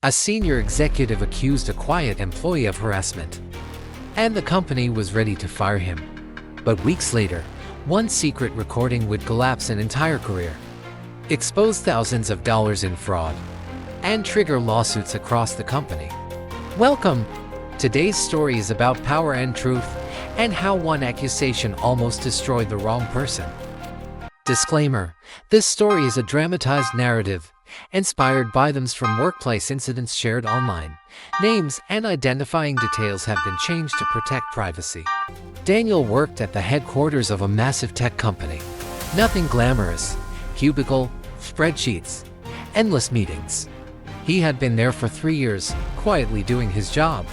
A senior executive accused a quiet employee of harassment, and the company was ready to fire him. But weeks later, one secret recording would collapse an entire career, expose thousands of dollars in fraud, and trigger lawsuits across the company. Welcome! Today's story is about power and truth, and how one accusation almost destroyed the wrong person. Disclaimer: this story is a dramatized narrative, inspired by items from workplace incidents shared online. Names and identifying details have been changed to protect privacy. Daniel worked at the headquarters of a massive tech company. Nothing glamorous: cubicle, spreadsheets, endless meetings. He had been there for 3 years, quietly doing his job,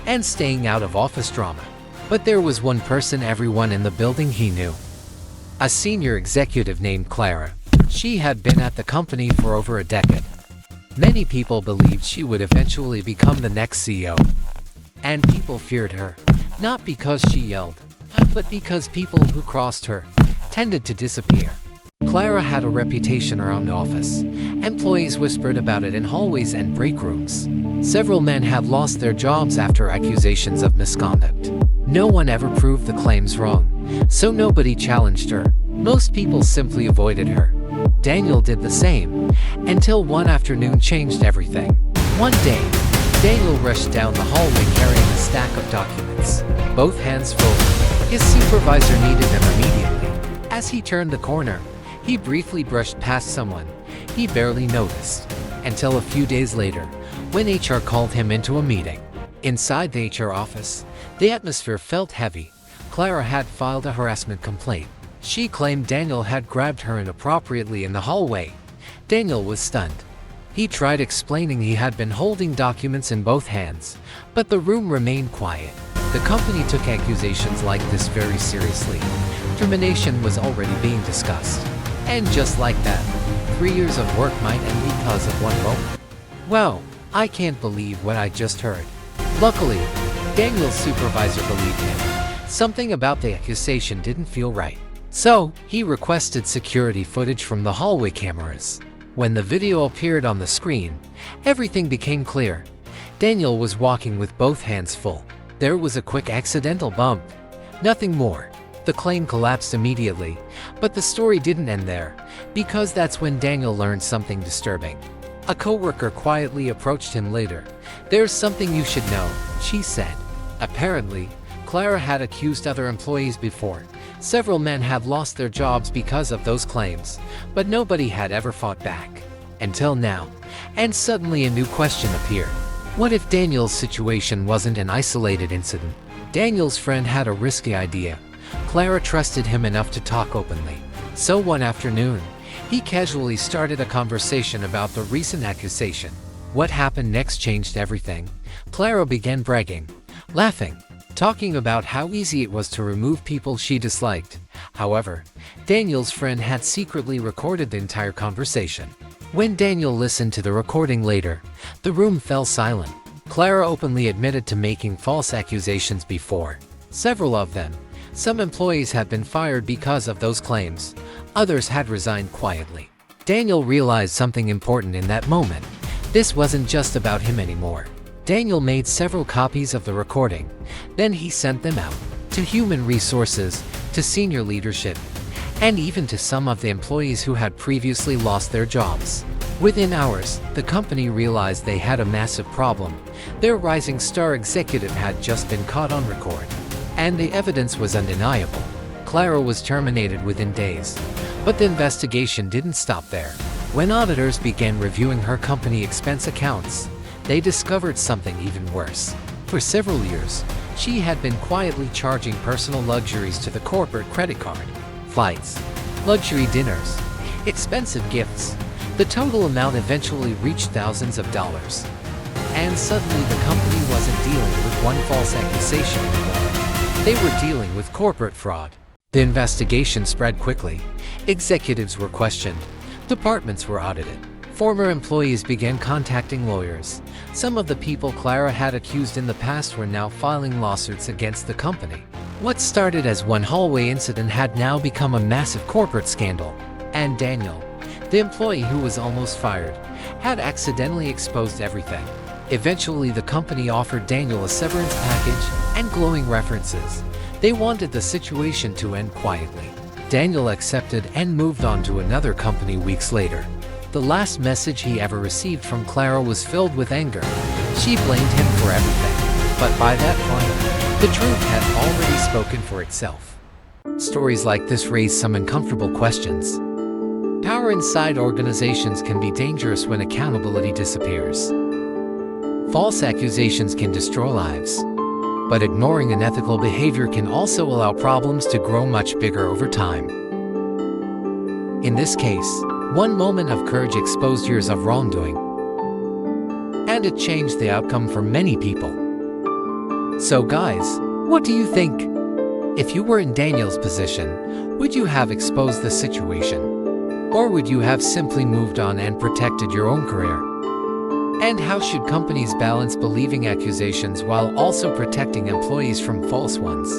and staying out of office drama. But there was one person everyone in the building he knew. A senior executive named Clara. She had been at the company for over a decade. Many people believed she would eventually become the next CEO. And people feared her, not because she yelled, but because people who crossed her tended to disappear. Clara had a reputation around the office. Employees whispered about it in hallways and break rooms. Several men had lost their jobs after accusations of misconduct. No one ever proved the claims wrong, so nobody challenged her. Most people simply avoided her. Daniel did the same, until one afternoon changed everything. One day, Daniel rushed down the hallway carrying a stack of documents, both hands full. His supervisor needed them immediately. As he turned the corner, he briefly brushed past someone he barely noticed, until a few days later, when HR called him into a meeting. Inside the HR office, the atmosphere felt heavy. Clara had filed a harassment complaint. She claimed Daniel had grabbed her inappropriately in the hallway. Daniel was stunned. He tried explaining he had been holding documents in both hands, but the room remained quiet. The company took accusations like this very seriously. Termination was already being discussed. And just like that, 3 years of work might end because of one moment. Wow, I can't believe what I just heard. Luckily, Daniel's supervisor believed him. Something about the accusation didn't feel right. So, he requested security footage from the hallway cameras. When the video appeared on the screen, everything became clear. Daniel was walking with both hands full. There was a quick accidental bump. Nothing more. The claim collapsed immediately, but the story didn't end there, because that's when Daniel learned something disturbing. A coworker quietly approached him later. "There's something you should know," she said. Apparently, Clara had accused other employees before. Several men had lost their jobs because of those claims, but nobody had ever fought back. Until now. And suddenly a new question appeared. What if Daniel's situation wasn't an isolated incident? Daniel's friend had a risky idea. Clara trusted him enough to talk openly. So one afternoon, he casually started a conversation about the recent accusation. What happened next changed everything. Clara began bragging, laughing, talking about how easy it was to remove people she disliked. However, Daniel's friend had secretly recorded the entire conversation. When Daniel listened to the recording later, the room fell silent. Clara openly admitted to making false accusations before. Several of them. Some employees had been fired because of those claims. Others had resigned quietly. Daniel realized something important in that moment. This wasn't just about him anymore. Daniel made several copies of the recording. Then he sent them out to human resources, to senior leadership, and even to some of the employees who had previously lost their jobs. Within hours, the company realized they had a massive problem. Their rising star executive had just been caught on record, and the evidence was undeniable. Clara was terminated within days. But the investigation didn't stop there. When auditors began reviewing her company expense accounts, they discovered something even worse. For several years, she had been quietly charging personal luxuries to the corporate credit card. Flights, luxury dinners, expensive gifts. The total amount eventually reached thousands of dollars. And suddenly the company wasn't dealing with one false accusation anymore. They were dealing with corporate fraud. The investigation spread quickly. Executives were questioned. Departments were audited. Former employees began contacting lawyers. Some of the people Clara had accused in the past were now filing lawsuits against the company. What started as one hallway incident had now become a massive corporate scandal. And Daniel, the employee who was almost fired, had accidentally exposed everything. Eventually, the company offered Daniel a severance package and glowing references. They wanted the situation to end quietly. Daniel accepted and moved on to another company weeks later. The last message he ever received from Clara was filled with anger. She blamed him for everything, but by that point, the truth had already spoken for itself. Stories like this raise some uncomfortable questions. Power inside organizations can be dangerous when accountability disappears. False accusations can destroy lives. But ignoring unethical behavior can also allow problems to grow much bigger over time. In this case, one moment of courage exposed years of wrongdoing, and it changed the outcome for many people. So guys, what do you think? If you were in Daniel's position, would you have exposed the situation? Or would you have simply moved on and protected your own career? And how should companies balance believing accusations while also protecting employees from false ones?